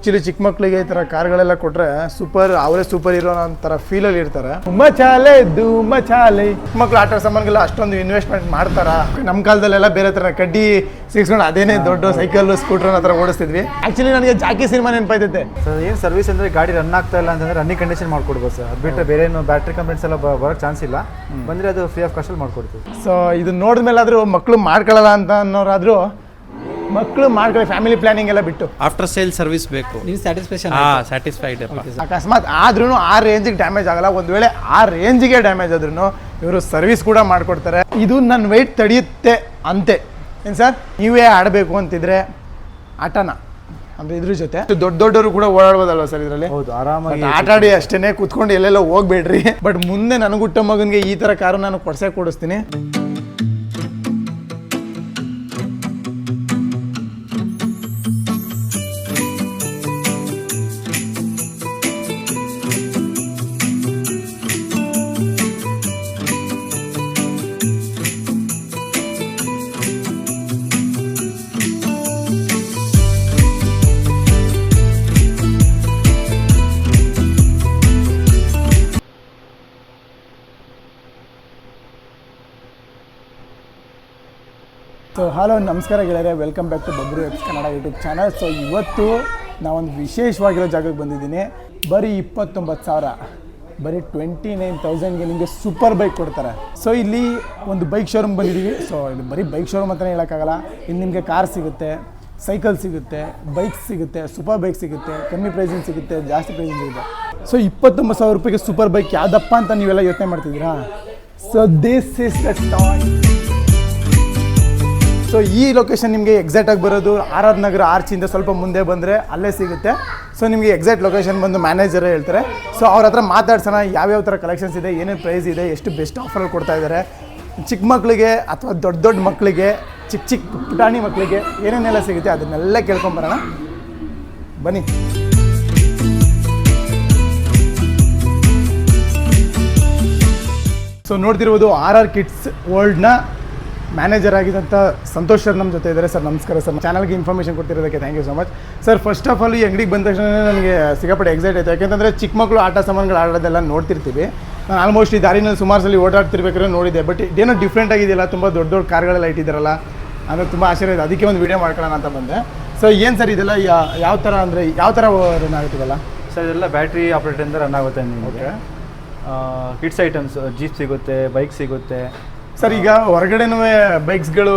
Actually ಚಿಕ್ಕ ಮಕ್ಕಳಿಗೆ ಈ ತರ ಕಾರ್ಗಳೆಲ್ಲ ಕೊಟ್ರೆ ಸೂಪರ್, ಅವರೇ ಸೂಪರ್ ಹೀರೋ ಅಂತರ ಫೀಲ್ ಅಲ್ಲಿ ಇರ್ತಾರೆ. ಮಚಾಲೆ ಮಚಾಲೆ ಮಕ್ಕಳು ಆಟ ಸಾಮಾನುಗೆಲ್ಲ ಅಷ್ಟೊಂದು ಇನ್ವೆಸ್ಟ್ಮೆಂಟ್ ಮಾಡ್ತಾರ. ನಮ್ಮ ಕಾಲದಲ್ಲೆಲ್ಲ ಬೇರೆ ತರ ಕಡ್ಡಿ ಸಿಕ್ಸ್ಕೊಂಡು ಅದೇನೇ ದೊಡ್ಡ ಸೈಕಲ್ ಸ್ಕೂಟರ್ ಆ ಥರ ಓಡಿಸ್ತಿದ್ವಿ. ಆಕ್ಚುಲಿ ನನಗೆ ಜಾಕಿ ಸಿನಿಮಾ ನೆನಪಾಯ್ತೈತೆ. ಸರ್ ಏನು ಸರ್ವಿಸ್ ಅಂದರೆ ಗಾಡಿ ರನ್ ಆಗ್ತಾ ಇಲ್ಲ ಅಂತಂದ್ರೆ ರನ್ನಿಂಗ್ ಕಂಡೀಷನ್ ಮಾಡ್ಕೊಡ್ಬೋದು ಸರ್. ಅದು ಬಿಟ್ಟರೆ ಬೇರೆ ಏನು ಬ್ಯಾಟ್ರಿ ಕಂಪ್ಲೇಂಟ್ಸ್ ಎಲ್ಲ ಬರೋಕ್ಕೆ ಚಾನ್ಸ್ ಇಲ್ಲ. ಬಂದರೆ ಅದು ಫ್ರೀ ಆಫ್ ಕಾಸ್ಟಲ್ಲಿ ಮಾಡ್ಕೊಡ್ತೀವಿ. ಸೊ ಇದು ನೋಡಿದ್ಮೇಲಾದರೂ ಮಕ್ಕಳು ಮಾಡ್ಕೊಳ್ಳಲ್ಲ ಅಂತ ಅನ್ನೋರಾದರೂ ಮಕ್ಕಳು ಮಾಡ್ಕೊಳ್ಳಿ, ಫ್ಯಾಮಿಲಿ ಪ್ಲಾನಿಂಗ್ ಎಲ್ಲ ಬಿಟ್ಟು ಆಫ್ಟರ್ ಸೇಲ್ ಸರ್ವಿಸ್ ಬೇಕು. ನೀವು ಸ್ಯಾಟಿಸ್ಫೈಡ್. ಅಕಸ್ಮಾತ್ ಆದ್ರೂ ಆ ರೇಂಜಿಗೆ ಡ್ಯಾಮೇಜ್ ಆಗಲ್ಲ. ಒಂದು ವೇಳೆ ಆ ರೇಂಜಿಗೆ ಡ್ಯಾಮೇಜ್ ಆದ್ರೂ ಇವರು ಸರ್ವಿಸ್ ಕೂಡ ಮಾಡಿಕೊಡ್ತಾರೆ. ಇದು ನನ್ನ ವೆಯ್ಟ್ ತಡೆಯುತ್ತೆ ಅಂತೆ. ಏನು ಸರ್, ನೀವೇ ಆಡಬೇಕು ಅಂತಿದ್ರೆ ಆಟನ ಅಂದರೆ ಇದ್ರ ಜೊತೆ ದೊಡ್ಡವರು ಕೂಡ ಓಡಾಡ್ಬೋದಲ್ವ ಸರ್ ಇದರಲ್ಲಿ? ಹೌದು, ಆರಾಮಾಗಿ ಆಟ ಆಡಿ ಅಷ್ಟೇ ಕೂತ್ಕೊಂಡು ಎಲ್ಲೆಲ್ಲ ಹೋಗ್ಬೇಡ್ರಿ. ಬಟ್ ಮುಂದೆ ನನಗೆ ಹುಟ್ಟೋ ಮಗನಿಗೆ ಈ ಥರ ಕಾರು ನಾನು ಕೊಡಿಸ್ತೀನಿ. ಸೊ ಹಲೋ, ನಮಸ್ಕಾರ ಗೆಳೆಯರೆ, welcome back to Babru X Kannada YouTube channel. So ಇವತ್ತು ನಾವೊಂದು ವಿಶೇಷವಾಗಿರೋ ಜಾಗಕ್ಕೆ ಬಂದಿದ್ದೀನಿ. ಬರೀ 29,000, ಬರೀ 29,000ಗೆ ನಿಮಗೆ ಸೂಪರ್ ಬೈಕ್ ಕೊಡ್ತಾರೆ. ಸೊ ಇಲ್ಲಿ ಒಂದು ಬೈಕ್ ಶೋರೂಮ್ ಬಂದಿದ್ದೀವಿ. ಸೊ ಇದು ಬರೀ ಬೈಕ್ ಶೋರೂಮ್ ಅಂತಲೇ ಹೇಳೋಕ್ಕಾಗಲ್ಲ. ಇಲ್ಲಿ ನಿಮಗೆ ಕಾರ್ ಸಿಗುತ್ತೆ, ಸೈಕಲ್ ಸಿಗುತ್ತೆ, ಬೈಕ್ ಸಿಗುತ್ತೆ, ಸೂಪರ್ ಬೈಕ್ ಸಿಗುತ್ತೆ, ಕಮ್ಮಿ ಪ್ರೈಸಿಂಗ್ ಸಿಗುತ್ತೆ, ಜಾಸ್ತಿ ಪ್ರೈಸಿಂಗ್ ಸಿಗುತ್ತೆ. ಸೊ 29,000 ರೂಪಾಯಿಗೆ ಸೂಪರ್ ಬೈಕ್ ಯಾವುದಪ್ಪ ಅಂತ ನೀವೆಲ್ಲ ಯೋಚನೆ ಮಾಡ್ತಿದ್ದೀರಾ? So this is the toy. So ಈ ಲೊಕೇಶನ್ ನಿಮಗೆ ಎಕ್ಸಾಕ್ಟಾಗಿ ಬರೋದು ಆರ್ ಆರ್ ನಗರ ಆರ್ಚಿಂದ ಸ್ವಲ್ಪ ಮುಂದೆ ಬಂದರೆ ಅಲ್ಲೇ ಸಿಗುತ್ತೆ. ಸೊ ನಿಮಗೆ ಎಕ್ಸಾಕ್ಟ್ ಲೊಕೇಶನ್ ಬಂದು ಮ್ಯಾನೇಜರೇ ಹೇಳ್ತಾರೆ. ಸೊ ಅವ್ರ ಹತ್ರ ಮಾತಾಡ್ಸೋಣ, ಯಾವ್ಯಾವ ಥರ ಕಲೆಕ್ಷನ್ಸ್ ಇದೆ, ಏನೇನು ಪ್ರೈಸ್ ಇದೆ, ಎಷ್ಟು ಬೆಸ್ಟ್ ಆಫರಲ್ಲಿ ಕೊಡ್ತಾ ಇದ್ದಾರೆ, ಚಿಕ್ಕ ಮಕ್ಕಳಿಗೆ ಅಥವಾ ದೊಡ್ಡ ಮಕ್ಕಳಿಗೆ, ಚಿಕ್ಕ ಪುಟಾಣಿ ಮಕ್ಕಳಿಗೆ ಏನೇನೆಲ್ಲ ಸಿಗುತ್ತೆ ಅದನ್ನೆಲ್ಲ ಕೇಳ್ಕೊಂಬರೋಣ ಬನ್ನಿ. ಸೊ ನೋಡ್ತಿರ್ಬೋದು ಆರ್ ಆರ್ ಕಿಡ್ಸ್ ವರ್ಲ್ಡ್ನ ಮ್ಯಾನೇಜರ್ ಆಗಿದ್ದಂಥ ಸಂತೋಷ್ ಸರ್ ನಮ್ಮ ಜೊತೆ ಇದ್ದಾರೆ. ಸರ್ ನಮಸ್ಕಾರ ಸರ್. ಚಾನಲ್ಗೆ ಇನ್ಫಾರ್ಮೇಷನ್ ಕೊಡ್ತಿರೋದಕ್ಕೆ thank you so much sir. First of all ಈ ಅಂಗಡಿಗೆ ಬಂದ ತಕ್ಷಣ ನನಗೆ ಸಿಕ್ಕಾಪಟ್ಟೆ ಎಕ್ಸೈಟ್ ಆಯಿತು. ಯಾಕೆಂತಂದರೆ ಚಿಕ್ಕ ಮಕ್ಕಳು ಆಟ ಸಾಮಾನುಗಳು ಆಡೋದೆಲ್ಲ ನೋಡ್ತಿರ್ತೀವಿ. ನಾನು ಆಲ್ಮೋಸ್ಟ್ ಈ ದಾರಿನಲ್ಲಿ ಸುಮಾರು ಸಲ ಓಡಾಡ್ತಿರ್ಬೇಕಾದ್ರೆ ನೋಡಿದ್ದೆ. ಬಟ್ ಇದೇನೋ ಡಿಫ್ರೆಂಟ್ ಆಗಿದೆಯಲ್ಲ, ತುಂಬ ದೊಡ್ಡ ಕಾರ್ಗಳೆಲ್ಲ ಇಟ್ಟಿದ್ದಾರಲ್ಲ, ಅಂದರೆ ತುಂಬ ಆಶ್ಚರ್ಯ ಇದೆ. ಅದಕ್ಕೆ ಒಂದು ವೀಡಿಯೋ ಮಾಡ್ಕೊಳ್ಳೋಣ ಅಂತ ಬಂದೆ. ಸೊ ಏನು ಸರ್ ಇದೆಲ್ಲ ಯಾವ ಥರ ಅಂದರೆ ಯಾವ ಥರ ರನ್ ಆಗುತ್ತಲ್ಲ ಸರ್? ಇದೆಲ್ಲ ಬ್ಯಾಟ್ರಿ ಆಪ್ರೇಟರಿಂದ ರನ್ ಆಗುತ್ತೆ ನಿಮಗೆ. ಕಿಡ್ಸ್ ಐಟಮ್ಸ್, ಜೀಪ್ ಸಿಗುತ್ತೆ, ಬೈಕ್ ಸಿಗುತ್ತೆ ಸರ್. ಈಗ ಹೊರಗಡೆನೂ ಬೈಕ್ಸ್ಗಳು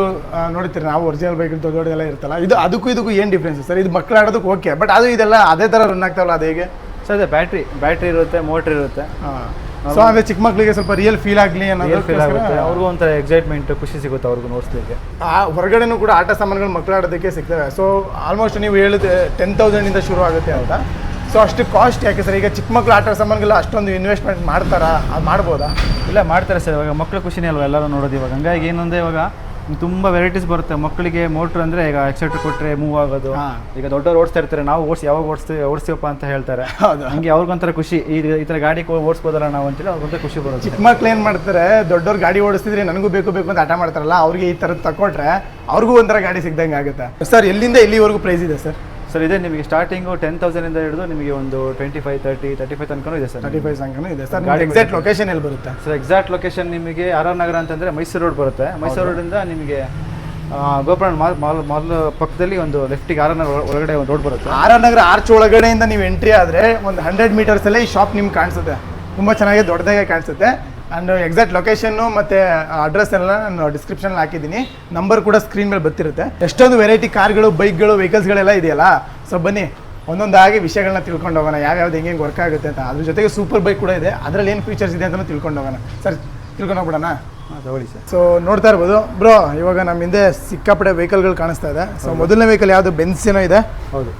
ನೋಡ್ತೀರಿ ನಾವು, ಒರಿಜಿನಲ್ ಬೈಕ್ ದೊಡ್ಡದೆಲ್ಲ ಇರ್ತಲ್ಲ, ಇದು ಅದಕ್ಕೂ ಏನು ಡಿಫ್ರೆನ್ಸ್ ಸರ್? ಇದು ಮಕ್ಕಳು ಆಡೋದಕ್ಕೆ ಓಕೆ, ಬಟ್ ಅದು ಇದೆಲ್ಲ ಅದೇ ಥರ ರನ್ ಆಗ್ತಾವಲ್ಲ, ಅದು ಹೇಗೆ ಸರ್? ಅದೇ ಬ್ಯಾಟ್ರಿ ಇರುತ್ತೆ, ಮೋಟ್ರ್ ಇರುತ್ತೆ. ಸೊ ಅಂದರೆ ಚಿಕ್ಕ ಮಕ್ಕಳಿಗೆ ಸ್ವಲ್ಪ ರಿಯಲ್ ಫೀಲ್ ಆಗಲಿ ಅನ್ನೋದು ಫೀಲ್ ಆಗುತ್ತೆ. ಅವ್ರಿಗೂ ಒಂಥರ ಎಕ್ಸೈಟ್ಮೆಂಟ್, ಖುಷಿ ಸಿಗುತ್ತೆ ಅವ್ರಿಗೂ ನೋಡಿಸ್ಲಿಕ್ಕೆ. ಹೊರಗಡೆನೂ ಕೂಡ ಆಟ ಸಾಮಾನುಗಳು ಮಕ್ಕಳು ಆಡೋದಕ್ಕೆ ಸಿಗ್ತವೆ. ಸೊ ಆಲ್ಮೋಸ್ಟ್ ನೀವು ಹೇಳಿದ್ರೆ 10,000 ಶುರು ಆಗುತ್ತೆ ಅಂತ. ಸೊ ಅಷ್ಟು ಕಾಸ್ಟ್ ಯಾಕೆ ಸರ್? ಈಗ ಚಿಕ್ಕ ಮಕ್ಕಳು ಆಟ ಸಾಮಾನುಗೆಲ್ಲ ಅಷ್ಟೊಂದು ಇನ್ವೆಸ್ಟ್ಮೆಂಟ್ ಮಾಡ್ತಾರಾ? ಅದು ಮಾಡ್ಬೋದಾ? ಇಲ್ಲ, ಮಾಡ್ತಾರೆ ಸರ್. ಇವಾಗ ಮಕ್ಕಳು ಖುಷಿನೇ ಅಲ್ವಾ ಎಲ್ಲರೂ ನೋಡೋದು. ಇವಾಗ ಹಂಗಾಗಿ ಏನಂದರೆ ಇವಾಗ ತುಂಬ ವೆರೈಟೀಸ್ ಬರುತ್ತೆ ಮಕ್ಕಳಿಗೆ. ಮೋಟ್ರ್ ಅಂದರೆ ಈಗ ಎಕ್ಸೈಟರ್ ಕೊಟ್ಟರೆ ಮೂವ್ ಆಗೋದು. ಈಗ ದೊಡ್ಡವ್ರು ಓಡಿಸ್ತಾ ಇರ್ತಾರೆ, ನಾವು ಯಾವಾಗ ಓಡಿಸ್ತೀವಪ್ಪ ಅಂತ ಹೇಳ್ತಾರೆ. ಹಂಗೆ ಅವ್ರಿಗೊಂಥರ ಖುಷಿ, ಈ ಥರ ಗಾಡಿ ಓಡಿಸ್ಬೋದಲ್ಲ ನಾವು ಅಂತೇಳಿ ಅವ್ರಿಗೊಂಥರ ಖುಷಿ ಬರುತ್ತೆ. ಚಿಕ್ಕ ಮಕ್ಳು ಏನು ಮಾಡ್ತಾರೆ, ದೊಡ್ಡವ್ರು ಗಾಡಿ ಓಡಿಸ್ತಿದ್ರೆ ನನಗೂ ಬೇಕು ಅಂತ ಆಟ ಮಾಡ್ತಾರಲ್ಲ, ಅವ್ರಿಗೆ ಈ ಥರದ್ದು ತಗೊಟ್ರೆ ಅವ್ರಿಗೂ ಒಂಥರ ಗಾಡಿ ಸಿಗ್ದಂಗೆ ಆಗುತ್ತೆ. ಸರ್ ಎಲ್ಲಿಂದ ಎಲ್ಲಿವರೆಗೂ ಪ್ರೈಸ್ ಇದೆ ಸರ್? ಸರ್ ಇದೆ ನಿಮಗೆ ಸ್ಟಾರ್ಟಿಂಗು 10,000 ಹಿಡಿದು ನಿಮಗೆ ಒಂದು 25, 30, 35 ತನಕ ಇದೆ ಸರ್. 35 ತನಕ ಇದೆ ಸರ್. ಗಾಡಿ ಎಕ್ಸಾಕ್ಟ್ ಲೊಕೇಶನ್ ಎಲ್ಲಿ ಬರುತ್ತೆ ಸರ್? ಎಕ್ಸಾಕ್ಟ್ ಲೊಕೇಶನ್ ನಿಮಗೆ ಆರ್ ಆರ್ ನಗರ ಅಂತಂದರೆ ಮೈಸೂರು ರೋಡ್ ಬರುತ್ತೆ. ಮೈಸೂರು ರೋಡಿಂದ ನಿಮಗೆ ಗೋಪುರ ಮಾಲ್ ಪಕ್ಕದಲ್ಲಿ ಒಂದು ಲೆಫ್ಟಿಗೆ ಆರ್ ಆರ್ ನಗರ ಒಳಗಡೆ ಒಂದು ರೋಡ್ ಬರುತ್ತೆ. ಆರ್ ಆರ್ ನಗರ ಆರ್ಚ್ ಒಳಗಡೆಯಿಂದ ನೀವು ಎಂಟ್ರಿ ಆದರೆ ಒಂದು 100 ಮೀಟರ್ಸಲ್ಲೇ ಈ ಶಾಪ್ ನಿಮ್ಗೆ ಕಾಣಿಸುತ್ತೆ. ತುಂಬ ಚೆನ್ನಾಗಿ ದೊಡ್ಡದಾಗೆ ಕಾಣಿಸುತ್ತೆ. ಆ್ಯಂಡ್ ಎಕ್ಸಾಕ್ಟ್ ಲೊಕೇಶನ್ನು ಮತ್ತು ಅಡ್ರೆಸ್ ಎಲ್ಲ ನಾನು ಡಿಸ್ಕ್ರಿಪ್ಷನಲ್ಲಿ ಹಾಕಿದ್ದೀನಿ. ನಂಬರ್ ಕೂಡ ಸ್ಕ್ರೀನ್ ಮೇಲೆ ಬರ್ತಿರುತ್ತೆ. ಎಷ್ಟೊಂದು ವೆರೈಟಿ ಕಾರ್ಗಳು, ಬೈಕ್ಗಳು, ವೆಹಿಕಲ್ಸ್ಗಳೆಲ್ಲ ಇದೆಯಲ್ಲ. ಸೊ ಬನ್ನಿ ಒಂದೊಂದಾಗಿ ವಿಷಯಗಳನ್ನ ತಿಳ್ಕೊಂಡು ಹೋಗೋಣ, ಯಾವ್ಯಾವ್ದು ಹೆಂಗೆ ವರ್ಕ್ ಆಗುತ್ತೆ ಅಂತ. ಅದ್ರ ಜೊತೆಗೆ ಸೂಪರ್ ಬೈಕ್ ಕೂಡ ಇದೆ, ಅದರಲ್ಲಿ ಏನು ಫೀಚರ್ಸ್ ಇದೆ ಅಂತಲೂ ತಿಳ್ಕೊಂಡು ಹೋಗೋಣ. ಸರ್ ತಿಳ್ಕೊಂಡು ಹೋಗ್ಬಿಡೋಣ? ತಗೊಳ್ಳಿ ಸರ್. ಸೊ ನೋಡ್ತಾ ಇರ್ಬೋದು ಬ್ರೋ, ಇವಾಗ ನಮ್ಮ ಹಿಂದೆ ಸಿಕ್ಕಾಪಟ್ಟೆ ವೆಹಿಕಲ್ಗಳು ಕಾಣಿಸ್ತಾ ಇದೆ. ಸೊ ಮೊದಲನೇ ವೆಹಿಕಲ್ ಯಾವುದು? ಬೆನ್ಸ್ ಏನೋ ಇದೆ. ಹೌದು.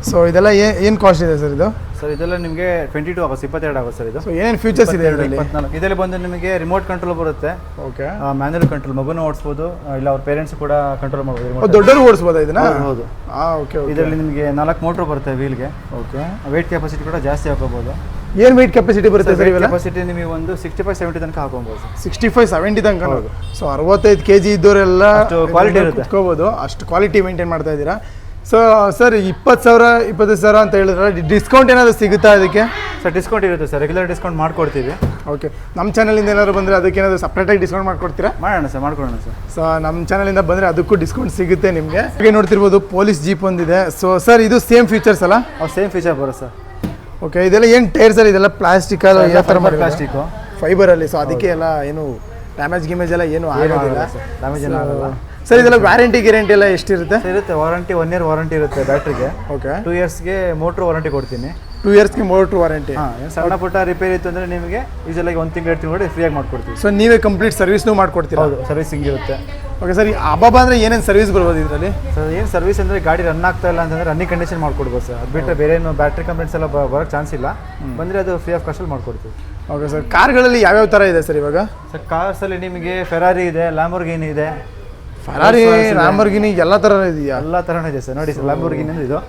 ಸೊ ಇದೆಲ್ಲ ಏನು ಕಾಸ್ಟ್ ಇದೆ ಸರ್ ಇದು? ಸರ್ ಇದೆಲ್ಲ ನಿಮಗೆ 22 ಆಗುತ್ತೆ, 22 ಆಗುತ್ತೆ ಸರ್ ಇದು. ಸೊ ಏನೇನು ಫೀಚರ್ಸ್ ಇದೆ ಇದರಲ್ಲಿ? 24. ಇದರಲ್ಲಿ ಬಂದು ನಿಮಗೆ ರಿಮೋಟ್ ಕಂಟ್ರೋಲ್ ಬರುತ್ತೆ. ಓಕೆ. ಮ್ಯಾನ್ಯಲ್ ಕಂಟ್ರೋಲ್, ಮಗುನ ಓಡಿಸ್ಬೋದು, ಇಲ್ಲ ಅವ್ರ ಪೇರೆಂಟ್ಸ್ ಕೂಡ ಕಂಟ್ರೋಲ್ ಮಾಡ್ಬೋದು. ದೊಡ್ಡವರು ಓಡಿಸ್ಬೋದಾ ಇದನ್ನ? ಹೌದು. ಓಕೆ. ಇದರಲ್ಲಿ ನಿಮಗೆ 4 ಮೋಟ್ರ್ ಬರುತ್ತೆ ವೀಲ್ಗೆ. ಓಕೆ. ವೆಯ್ಟ್ ಕೆಪಾಸಿಟಿ ಕೂಡ ಜಾಸ್ತಿ ಹಾಕೋಬಹುದು. ಏನು ವೆಯ್ಟ್ ಕೆಪಾಸಿಟಿ ಬರುತ್ತೆ ಸರ್? ಕೆಪಾಸಿಟಿ ನಿಮಗೆ ಒಂದು 65-70 ತನಕ ಹಾಕೋಬಹುದು. 65-70 ತನಕ? ಸೊ 65 kg ಇದ್ದವರೆಲ್ಲ ಕ್ವಾಲಿಟಿ ಇರುತ್ತೆ, ಕುತ್ಕೋಬಹುದು. ಅಷ್ಟು ಕ್ವಾಲಿಟಿ ಮೇಂಟೈನ್ ಮಾಡ್ತಾ ಇದ್ದೀರಾ. ಸೊ ಸರ್ 20,000 ಅಂತ ಹೇಳಿದ್ರೆ ಡಿಸ್ಕೌಂಟ್ ಏನಾದರೂ ಸಿಗುತ್ತಾ ಅದಕ್ಕೆ? ಸರ್ ಡಿಸ್ಕೌಂಟ್ ಇರುತ್ತೆ ಸರ್, ರೆಗ್ಯುಲರ್ ಡಿಸ್ಕೌಂಟ್ ಮಾಡ್ಕೊಡ್ತೀವಿ. ಓಕೆ, ನಮ್ಮ ಚಾನಲಿಂದ ಏನಾದ್ರು ಬಂದರೆ ಅದಕ್ಕೆ ಏನಾದರೂ ಸಪ್ರೇಟಾಗಿ ಡಿಸ್ಕೌಂಟ್ ಮಾಡ್ಕೊಡ್ತೀರಾ? ಮಾಡೋಣ ಸರ್, ಮಾಡ್ಕೊಡೋಣ ಸರ್. ಸೊ ನಮ್ಮ ಚಾನಲಿಂದ ಬಂದರೆ ಅದಕ್ಕೂ ಡಿಸ್ಕೌಂಟ್ ಸಿಗುತ್ತೆ ನಿಮಗೆ. ಹಾಗೆ ನೋಡ್ತಿರ್ಬೋದು ಪೊಲೀಸ್ ಜೀಪ್ ಒಂದಿದೆ. ಸೊ ಸರ್ ಇದು ಸೇಮ್ ಫೀಚರ್ಸ್ ಅಲ್ಲ? ಸೇಮ್ ಫೀಚರ್ ಬರುತ್ತೆ ಸರ್. ಓಕೆ, ಇದೆಲ್ಲ ಏನು ಟೈರ್ ಸರ್? ಇದೆಲ್ಲ ಪ್ಲಾಸ್ಟಿಕ್ ಅಲ್ಲ ಯಾವ ಥರ ಪ್ಲಾಸ್ಟಿಕ್ಕು ಫೈಬರಲ್ಲಿ? ಸೊ ಅದಕ್ಕೆ ಎಲ್ಲ ಏನು ಡ್ಯಾಮೇಜ್ ಗಿಮೇಜ್ ಎಲ್ಲ ಏನು ಆಗೋದಿಲ್ಲ, ಡ್ಯಾಮೇಜ್ ಎಲ್ಲ ಆಗಲ್ಲ ಸರ್. ಇದೆಲ್ಲ ವ್ಯಾರಂಟಿ ಗ್ಯಾರಂಟಿ ಎಲ್ಲ ಎಷ್ಟಿರುತ್ತೆ? ಇರುತ್ತೆ, ವಾರಂಟಿ 1 year ವಾರಂಟಿ ಇರುತ್ತೆ ಬ್ಯಾಟ್ರಿಗೆ. ಓಕೆ, 2 yearsಗೆ ಮೋಟ್ರ್ ವಾರಂಟಿ ಕೊಡ್ತೀನಿ. 2 yearsಗೆ ಮೋಟ್ರ್ ವಾರಂಟಿ. ಸಣ್ಣ ಪುಟ್ಟ ರಿಪೇರಿ ಇತ್ತು ಅಂದರೆ ನಿಮಗೆ ಯೂಶಲಾಗಿ 1 ತಿಂಗಳು 2 ತಿಂಗಳು ಫ್ರೀಯಾಗಿ ಮಾಡ್ಕೊಡ್ತೀವಿ. ಸೊ ನೀವೇ ಕಂಪ್ಲೀಟ್ ಸರ್ವಿಸ್ನೂ ಮಾಡ್ಕೊಡ್ತೀರಾ? ಹೌದು, ಸರ್ವಿಸಿಂಗ್ ಇರುತ್ತೆ. ಓಕೆ ಸರ್, ಈ ಅಬ್ಬಬ್ಬ ಅಂದರೆ ಏನೇನು ಸರ್ವಿಸ್ ಬರ್ಬೋದು ಇದರಲ್ಲಿ? ಸರ್ ಏನು ಸರ್ವಿಸ್ ಅಂದರೆ ಗಾಡಿ ರನ್ ಆಗ್ತಾ ಇಲ್ಲ ಅಂತಂದರೆ ರನ್ನಿಂಗ್ ಕಂಡೀಷನ್ ಮಾಡ್ಕೊಡ್ಬೋದು ಸರ್. ಅದು ಬಿಟ್ಟರೆ ಬೇರೆ ಏನು ಬ್ಯಾಟ್ರಿ ಕಂಪ್ಲೇಂಟ್ಸ್ ಎಲ್ಲ ಬರೋಕ್ಕೆ ಚಾನ್ಸ್ ಇಲ್ಲ. ಬಂದರೆ ಅದು ಫ್ರೀ ಆಫ್ ಕಾಸ್ಟಲ್ಲಿ ಮಾಡ್ಕೊಡ್ತೀವಿ. ಓಕೆ ಸರ್, ಕಾರ್ಗಳಲ್ಲಿ ಯಾವ್ಯಾವ ಥರ ಇದೆ ಸರ್ ಇವಾಗ? ಸರ್ ಕಾರ್ಸಲ್ಲಿ ನಿಮಗೆ ಫೆರಾರಿ ಇದೆ, ಲ್ಯಾಂಬೋರ್ಗಿನಿ ಇದೆ. ಫೆರಾರಿ, ಲ್ಯಾಂಬೋರ್ಗಿನಿ ಎಲ್ಲ ಥರ ಇದೆಯಾ? ಎಲ್ಲ ಥರನೂ ಇದೆ ಸರ್. ನೋಡಿ ಸರ್, ಲ್ಯಾಂಬೋರ್ಗಿನಿ ಇದು.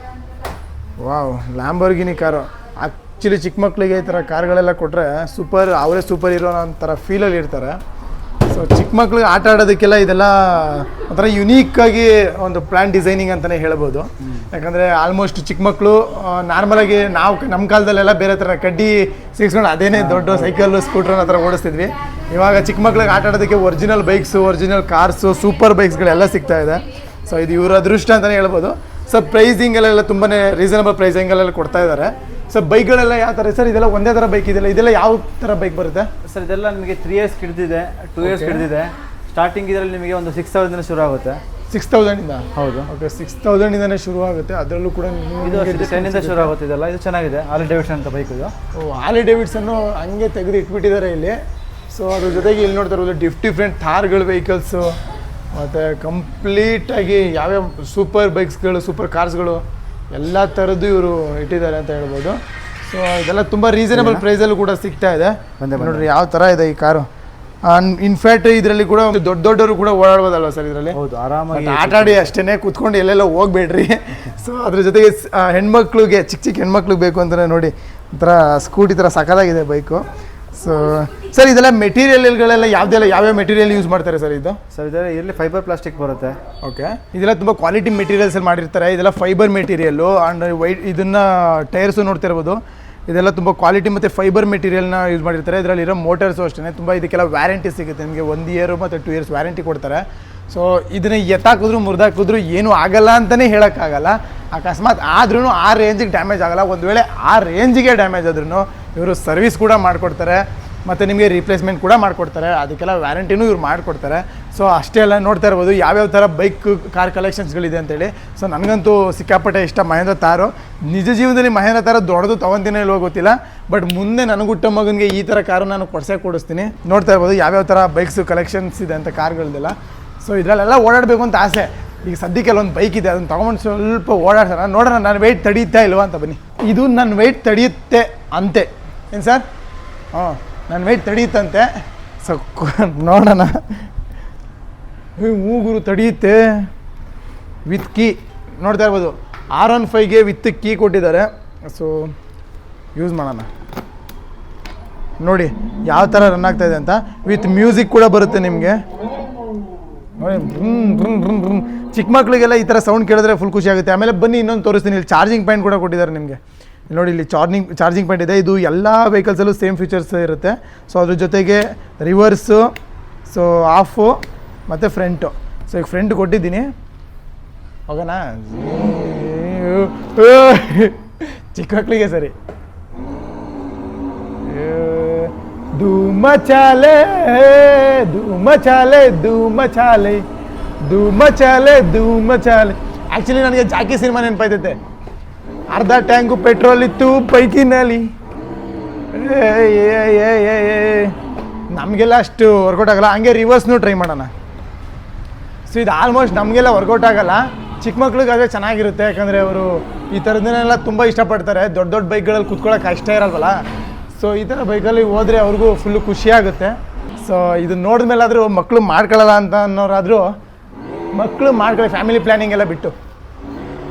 Wow, Lamborghini car. ಆ್ಯಕ್ಚುಲಿ ಚಿಕ್ಕ ಮಕ್ಕಳಿಗೆ ಈ ಥರ ಕಾರ್ಗಳೆಲ್ಲ ಕೊಟ್ಟರೆ ಅವರೇ ಸೂಪರ್ ಹೀರೋ ಅನ್ನೋ ಫೀಲಲ್ಲಿ ಇರ್ತಾರೆ. ಸೊ ಚಿಕ್ಕ ಮಕ್ಳಿಗೆ ಆಟ ಆಡೋದಕ್ಕೆಲ್ಲ ಇದೆಲ್ಲ ಒಂಥರ ಯುನೀಕಾಗಿ ಒಂದು ಪ್ಲ್ಯಾನ್ ಡಿಸೈನಿಂಗ್ ಅಂತಲೇ ಹೇಳ್ಬೋದು. ಯಾಕಂದರೆ ಆಲ್ಮೋಸ್ಟ್ ಚಿಕ್ಕ ಮಕ್ಕಳು ನಾರ್ಮಲಾಗಿ ನಮ್ಮ ಕಾಲದಲ್ಲೆಲ್ಲ ಬೇರೆ ಥರ ಕಡ್ಡಿ ಸಿಗಿಸ್ಕೊಂಡು ಅದೇನೇ ದೊಡ್ಡ ಸೈಕಲ್ಲು ಸ್ಕೂಟ್ರನ್ನ ಥರ ಓಡಿಸ್ತಿದ್ವಿ. ಇವಾಗ ಚಿಕ್ಕ ಮಕ್ಳಿಗೆ ಆಟ ಆಡೋದಕ್ಕೆ original bikes, original cars, super ಬೈಕ್ಸ್ಗಳೆಲ್ಲ ಸಿಗ್ತಾ ಇದೆ. ಸೊ ಇದು ಇವರ ಅದೃಷ್ಟ ಅಂತಲೇ ಹೇಳ್ಬೋದು. ಸೊ ಪ್ರೈಸಿಂಗಲ್ಲೆಲ್ಲ ತುಂಬಾ ರೀಸನಬಲ್ ಪ್ರೈಸಿಂಗಲ್ಲೆಲ್ಲ ಕೊಡ್ತಾ ಇದ್ದಾರೆ. ಸೊ ಬೈಕ್ಗಳೆಲ್ಲ ಯಾವ ಥರ ಸರ್? ಇದೆಲ್ಲ ಒಂದೇ ಥರ ಬೈಕ್ ಇದೆಲ್ಲ, ಇದೆಲ್ಲ ಯಾವ ಥರ ಬೈಕ್ ಬರುತ್ತೆ ಸರ್? ಇದೆಲ್ಲ ನಿಮಗೆ 3 years ಹಿಡಿದಿದೆ, 2 years ಹಿಡಿದಿದೆ. ಸ್ಟಾರ್ಟಿಂಗ್ ಇದರಲ್ಲಿ ನಿಮಗೆ ಒಂದು 6,000 ಶುರು ಆಗುತ್ತೆ. 6,000ಇಂದ? ಹೌದು. ಓಕೆ, 6,000ಇಂದನೇ ಶುರು ಆಗುತ್ತೆ. ಅದರಲ್ಲೂ ಕೂಡ ಇದು 10ಇಂದ ಶುರು ಆಗುತ್ತೆ. ಇದೆಲ್ಲ ಇದು ಚೆನ್ನಾಗಿದೆ, ಹಾರ್ಲಿ ಡೇವಿಡ್ಸನ್ ಅಂತ ಬೈಕ್ ಇದು. ಹಾರ್ಲಿ ಡೇವಿಡ್ಸನ್ನು ಹಂಗೆ ತೆಗೆದು ಇಟ್ಬಿಟ್ಟಿದ್ದಾರೆ ಇಲ್ಲಿ. ಸೊ ಅದ್ರ ಜೊತೆಗೆ ಇಲ್ಲಿ ನೋಡ್ತಾ ಇರೋದು ಡಿಫ್ರೆಂಟ್ ಥಾರ್ಗಳು ವೆಹಿಕಲ್ಸು, ಮತ್ತು ಕಂಪ್ಲೀಟಾಗಿ ಯಾವ್ಯಾವ ಸೂಪರ್ ಬೈಕ್ಸ್ಗಳು, ಸೂಪರ್ ಕಾರ್ಸ್ಗಳು ಎಲ್ಲ ಥರದ್ದು ಇವರು ಇಟ್ಟಿದ್ದಾರೆ ಅಂತ ಹೇಳ್ಬೋದು. ಸೊ ಇದೆಲ್ಲ ತುಂಬ ರೀಸನೇಬಲ್ ಪ್ರೈಸಲ್ಲೂ ಕೂಡ ಸಿಗ್ತಾ ಇದೆ. ನೋಡ್ರಿ ಯಾವ ಥರ ಇದೆ ಈ ಕಾರು. ಇನ್ಫ್ಯಾಕ್ಟ್ ಇದರಲ್ಲಿ ಕೂಡ ಒಂದು ದೊಡ್ಡವರು ಕೂಡ ಓಡಾಡ್ಬೋದಲ್ವ ಸರ್ ಇದರಲ್ಲಿ? ಹೌದು, ಆರಾಮಾಗಿ ಆಟ ಆಡಿ ಅಷ್ಟೇ ಕೂತ್ಕೊಂಡು ಎಲ್ಲೆಲ್ಲ ಹೋಗ್ಬೇಡ್ರಿ. ಸೊ ಅದ್ರ ಜೊತೆಗೆ ಹೆಣ್ಮಕ್ಳಿಗೆ, ಚಿಕ್ಕ ಹೆಣ್ಮಕ್ಳಿಗೆ ಬೇಕು ಅಂತಲೇ ನೋಡಿ ಒಂಥರ ಸ್ಕೂಟಿ ಥರ ಸಖತ್ತಾಗಿದೆ ಬೈಕು. ಸೊ ಸರ್ ಇದೆಲ್ಲ ಮೆಟೀರಿಯಲ್ಗಳೆಲ್ಲ ಯಾವ್ಯಾವ ಮೆಟೀರಿಯಲ್ ಯೂಸ್ ಮಾಡ್ತಾರೆ ಸರ್ ಇದು? ಸರ್ ಇದರಲ್ಲಿ ಫೈಬರ್ ಪ್ಲಾಸ್ಟಿಕ್ ಬರುತ್ತೆ. ಓಕೆ, ಇದೆಲ್ಲ ತುಂಬ ಕ್ವಾಲಿಟಿ ಮೆಟೀರಿಯಲ್ಸಲ್ಲಿ ಮಾಡಿರ್ತಾರೆ. ಇದೆಲ್ಲ ಫೈಬರ್ ಮೆಟೀರಿಯಲ್ಲು ಆ್ಯಂಡ್ ಇದನ್ನು ಟೈರ್ಸು ನೋಡ್ತಿರ್ಬೋದು. ಇದೆಲ್ಲ ತುಂಬ ಕ್ವಾಲಿಟಿ ಮತ್ತು ಫೈಬರ್ ಮೆಟೀರಿಯಲ್ನ ಯೂಸ್ ಮಾಡಿರ್ತಾರೆ. ಇದರಲ್ಲಿರೋ ಮೋಟರ್ಸು ಅಷ್ಟೇ ತುಂಬ ಇದಕ್ಕೆಲ್ಲ ವ್ಯಾರಂಟಿ ಸಿಗುತ್ತೆ ನಿಮಗೆ. 1 year ಮತ್ತು 2 years ವ್ಯಾರಂಟಿ ಕೊಡ್ತಾರೆ. ಸೊ ಇದನ್ನು ಎತ್ತಾಕಿದ್ರು ಮುರಿದಾಕಿದ್ರು ಏನೂ ಆಗಲ್ಲ ಅಂತಲೇ ಹೇಳೋಕ್ಕಾಗಲ್ಲ. ಅಕಸ್ಮಾತ್ ಆದ್ರೂ ಆ ರೇಂಜಿಗೆ ಡ್ಯಾಮೇಜ್ ಆಗೋಲ್ಲ. ಒಂದು ವೇಳೆ ಆ ರೇಂಜಿಗೆ ಡ್ಯಾಮೇಜ್ ಆದ್ರೂ ಇವರು ಸರ್ವಿಸ್ ಕೂಡ ಮಾಡಿಕೊಡ್ತಾರೆ ಮತ್ತು ನಿಮಗೆ ರೀಪ್ಲೇಸ್ಮೆಂಟ್ ಕೂಡ ಮಾಡಿಕೊಡ್ತಾರೆ. ಅದಕ್ಕೆಲ್ಲ ವ್ಯಾರಂಟಿನೂ ಇವ್ರು ಮಾಡಿಕೊಡ್ತಾರೆ. ಸೊ ಅಷ್ಟೇ ಅಲ್ಲ, ನೋಡ್ತಾ ಇರ್ಬೋದು ಯಾವ್ಯಾವ ಥರ ಬೈಕ್ ಕಾರ್ ಕಲೆಕ್ಷನ್ಸ್ಗಳಿದೆ ಅಂತೇಳಿ. ಸೊ ನನಗಂತೂ ಸಿಕ್ಕಾಪಟ್ಟೆ ಇಷ್ಟ ಮಹೇಂದ್ರ ತಾರು. ನಿಜ ಜೀವನದಲ್ಲಿ ಮಹೇಂದ್ರ ತಾರ ದೊಡ್ಡದು ತೊಗೊತೀನಿ ಇಲ್ವೋ ಗೊತ್ತಿಲ್ಲ, ಬಟ್ ಮುಂದೆ ನನಗುಟ್ಟ ಮಗನಿಗೆ ಈ ಥರ ಕಾರು ನಾನು ಕೊಡಿಸ್ತೀನಿ. ನೋಡ್ತಾ ಇರ್ಬೋದು ಯಾವ್ಯಾವ ಥರ ಬೈಕ್ಸು ಕಲೆಕ್ಷನ್ಸ್ ಇದೆ ಅಂತ ಕಾರ್ಗಳದೆಲ್ಲ. ಸೊ ಇದರಲ್ಲೆಲ್ಲ ಓಡಾಡಬೇಕು ಅಂತ ಆಸೆ. ಈಗ ಸದ್ಯಕ್ಕೆ ಒಂದು ಬೈಕ್ ಇದೆ, ಅದನ್ನು ತೊಗೊಂಡು ಸ್ವಲ್ಪ ಓಡಾಡ್ಸೋಣ, ನೋಡೋಣ ನಾನು ವೆಯ್ಟ್ ತಡೆಯುತ್ತಾ ಇಲ್ವಾ ಅಂತ. ಬನ್ನಿ, ಇದು ನನ್ನ ವೆಯ್ಟ್ ತಡೆಯುತ್ತೆ ಅಂತೆ. ಏನು ಸರ್? ನನ್ನ ವೆಯ್ಟ್ ತಡೆಯುತ್ತಂತೆ. ಸೊ ನೋಡೋಣ. ಮೂಗುರು ತಡೆಯುತ್ತೆ ವಿತ್ ಕೀ. ನೋಡ್ತಾ ಇರ್ಬೋದು R15ಗೆ ವಿತ್ ಕೀ ಕೊಟ್ಟಿದ್ದಾರೆ. ಸೊ ಯೂಸ್ ಮಾಡೋಣ, ನೋಡಿ ಯಾವ ಥರ ರನ್ ಆಗ್ತಾಯಿದೆ ಅಂತ. ವಿತ್ ಮ್ಯೂಸಿಕ್ ಕೂಡ ಬರುತ್ತೆ ನಿಮಗೆ. ನೋಡಿ, ಚಿಕ್ಕ ಮಕ್ಕಳಿಗೆಲ್ಲ ಈ ಥರ ಸೌಂಡ್ ಕೇಳಿದ್ರೆ ಫುಲ್ ಖುಷಿ ಆಗುತ್ತೆ. ಆಮೇಲೆ ಬನ್ನಿ ಇನ್ನೊಂದು ತೋರಿಸ್ತೀನಿ. ಇಲ್ಲಿ ಚಾರ್ಜಿಂಗ್ ಪಾಯಿಂಟ್ ಕೂಡ ಕೊಟ್ಟಿದ್ದಾರೆ ನಿಮಗೆ. ನೋಡಿ, ಇಲ್ಲಿ ಚಾರ್ಜಿಂಗ್ ಪಾಯಿಂಟ್ ಇದೆ. ಇದು ಎಲ್ಲ ವೆಹಿಕಲ್ಸಲ್ಲೂ ಸೇಮ್ ಫೀಚರ್ಸ್ ಇರುತ್ತೆ. ಸೊ ಅದ್ರ ಜೊತೆಗೆ ರಿವರ್ಸು, ಸೊ ಆಫು ಮತ್ತು ಫ್ರಂಟು. ಸೊ ಈಗ ಫ್ರಂಟ್ ಕೊಟ್ಟಿದ್ದೀನಿ, ಹೋಗೋಣ. ಚಿಕ್ಕ ಮಕ್ಕಳಿಗೆ ಸರಿ. ಧೂಮ ಚಾಲೆ ಧೂಮ ಚಾಲೆ ಧೂಮ ಚಾಲೆ ಧೂಮ ಚಾಲೆ ಧೂಮ ಚಾಲೆ. ಆ್ಯಕ್ಚುಲಿ ನನಗೆ ಜಾಕಿ ಸಿನಿಮಾ ನೆನಪಾಯ್ತೈತೆ. ಅರ್ಧ ಟ್ಯಾಂಕು ಪೆಟ್ರೋಲ್ ಇತ್ತು ಬೈಕಿನಲ್ಲಿ. ನಮಗೆಲ್ಲ ಅಷ್ಟು ವರ್ಕೌಟ್ ಆಗಲ್ಲ. ಹಂಗೆ ರಿವರ್ಸ್ನೂ ಟ್ರೈ ಮಾಡೋಣ. ಸೊ ಇದು ಆಲ್ಮೋಸ್ಟ್ ನಮಗೆಲ್ಲ ವರ್ಕೌಟ್ ಆಗಲ್ಲ, ಚಿಕ್ಕ ಮಕ್ಳಿಗಾದರೆ ಚೆನ್ನಾಗಿರುತ್ತೆ. ಯಾಕಂದರೆ ಅವರು ಈ ಥರದನ್ನೆಲ್ಲ ತುಂಬ ಇಷ್ಟಪಡ್ತಾರೆ. ದೊಡ್ಡ ಬೈಕ್ಗಳಲ್ಲಿ ಕುತ್ಕೊಳ್ಳೋಕೆ ಇಷ್ಟ ಇರಲ್ವಲ್ಲ. ಸೊ ಈ ಥರ ಬೈಕಲ್ಲಿ ಹೋದರೆ ಅವ್ರಿಗೂ ಫುಲ್ಲು ಖುಷಿಯಾಗುತ್ತೆ. ಸೊ ಇದು ನೋಡಿದ್ಮೇಲಾದರೂ ಮಕ್ಕಳು ಮಾಡ್ಕೊಳ್ಳಲ್ಲ ಅಂತ ಅನ್ನೋರಾದರೂ ಮಕ್ಕಳು ಮಾಡ್ಕೊಳ್ಳಿ, ಫ್ಯಾಮಿಲಿ ಪ್ಲ್ಯಾನಿಂಗ್ ಎಲ್ಲ ಬಿಟ್ಟು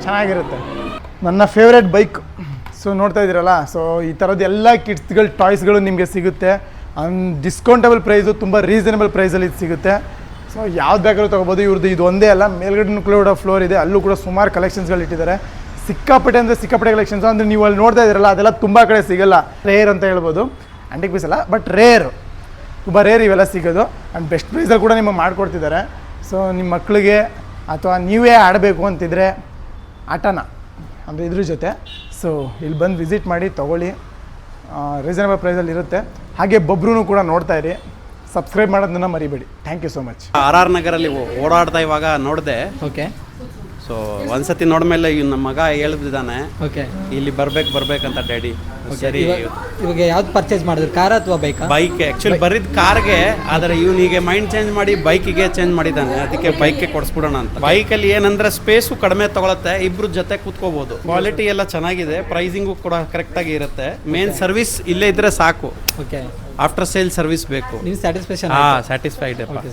ಚೆನ್ನಾಗಿರುತ್ತೆ. ನನ್ನ ಫೇವ್ರೆಟ್ ಬೈಕ್. ಸೊ ನೋಡ್ತಾ ಇದ್ದೀರಲ್ಲ, ಸೊ ಈ ಥರದ್ದು ಎಲ್ಲ ಕಿಡ್ಸ್ಗಳು ಟಾಯ್ಸ್ಗಳು ನಿಮಗೆ ಸಿಗುತ್ತೆ. ಡಿಸ್ಕೌಂಟಬಲ್ ಪ್ರೈಸು, ತುಂಬ ರೀಸನಬಲ್ ಪ್ರೈಸಲ್ಲಿ ಇದು ಸಿಗುತ್ತೆ. ಸೊ ಯಾವ್ದು ಬೇಕಾದ್ರೂ ತೊಗೋಬೋದು. ಇವ್ರದ್ದು ಇದು ಒಂದೇ ಅಲ್ಲ, ಮೇಲ್ಗಡೆ ಕೂಡ ಫ್ಲೋರ್ ಇದೆ, ಅಲ್ಲೂ ಕೂಡ ಸುಮಾರು ಕಲೆಕ್ಷನ್ಸ್ಗಳು ಇಟ್ಟಿದ್ದಾರೆ. ಸಿಕ್ಕಾಪಟ್ಟೆ ಅಂದರೆ ಸಿಕ್ಕಾಪಟ್ಟೆ ಕಲೆಕ್ಷನ್ಸ್. ಅಂದರೆ ನೀವು ಅಲ್ಲಿ ನೋಡ್ತಾ ಇದ್ದೀರಲ್ಲ, ಅದೆಲ್ಲ ತುಂಬ ಕಡೆ ಸಿಗೋಲ್ಲ. ರೇರ್ ಅಂತ ಹೇಳ್ಬೋದು, ಆಂಟಿಕ್ ಪೀಸ್ ಅಲ್ಲ, ಬಟ್ ರೇರ್, ತುಂಬ ರೇರ್ ಇವೆಲ್ಲ ಸಿಗೋದು. ಆ್ಯಂಡ್ ಬೆಸ್ಟ್ ಪ್ರೈಸಲ್ಲಿ ಕೂಡ ನಿಮಗೆ ಮಾಡಿಕೊಡ್ತಿದ್ದಾರೆ. ಸೊ ನಿಮ್ಮ ಮಕ್ಕಳಿಗೆ ಅಥವಾ ನೀವೇ ಆಡಬೇಕು ಅಂತಿದ್ರೆ ಆಟನ ಅಂದರೆ ಇದ್ರ ಜೊತೆ ಸೊ ಇಲ್ಲಿ ಬಂದು ವಿಸಿಟ್ ಮಾಡಿ ತೊಗೊಳ್ಳಿ. ರೀಸನಬಲ್ ಪ್ರೈಸಲ್ಲಿ ಇರುತ್ತೆ. ಹಾಗೆ ಬಬ್ರೂ ಕೂಡ ನೋಡ್ತಾ ಇರಿ, ಸಬ್ಸ್ಕ್ರೈಬ್ ಮಾಡೋದನ್ನ ಮರಿಬೇಡಿ. Thank you so much. RR ನಗರಲ್ಲಿ ಓಡಾಡ್ತಾ ಇವಾಗ ನೋಡಿದೆ. ಓಕೆ ಸೊ ಒಂದ್ಸತಿ ನೋಡ್ಮೇಲೆ ನಮ್ಮ ಮಗ ಹೇಳ್ಬಿದ್ದಾನೆ ಓಕೆ ಇಲ್ಲಿ ಬರ್ಬೇಕಂತ ಡ್ಯಾಡಿ. ಸರಿ, ಇವಾಗ ಯಾವ್ದು ಪರ್ಚೇಸ್ ಮಾಡಿದ್ರು, ಕಾರ್ ಅಥವಾ ಬೈಕಾ? ಬೈಕ್ ಆ್ಯಕ್ಚುಲಿ ಬರೀದ್ ಕಾರ್ಗೆ, ಆದರೆ ಇವನಿಗೆ ಮೈಂಡ್ ಚೇಂಜ್ ಮಾಡಿ ಬೈಕಿಗೆ ಚೇಂಜ್ ಮಾಡಿದ್ದಾನೆ. ಅದಕ್ಕೆ ಬೈಕ್ಗೆ ಕೊಡಿಸ್ಬಿಡೋಣ ಅಂತ. ಬೈಕಲ್ಲಿ ಏನಂದ್ರೆ ಸ್ಪೇಸು ಕಡಿಮೆ ತಗೊಳುತ್ತೆ, ಇಬ್ರು ಜೊತೆ ಕೂತ್ಕೋಬಹುದು. ಕ್ವಾಲಿಟಿ ಎಲ್ಲ ಚೆನ್ನಾಗಿದೆ, ಪ್ರೈಸಿಂಗು ಕೂಡ ಕರೆಕ್ಟಾಗಿ ಇರುತ್ತೆ. ಮೇನ್ ಸರ್ವಿಸ್ ಇಲ್ಲೇ ಇದ್ರೆ ಸಾಕು, ಓಕೆ ಆಫ್ಟರ್ ಸೇಲ್ ಸರ್ವಿಸ್ ಬೇಕು. ನೀವು ಸ್ಯಾಟಿಸ್ಫ್ಯಾಕ್ಷನ್? ಸ್ಯಾಟಿಸ್ಫೈಡ್.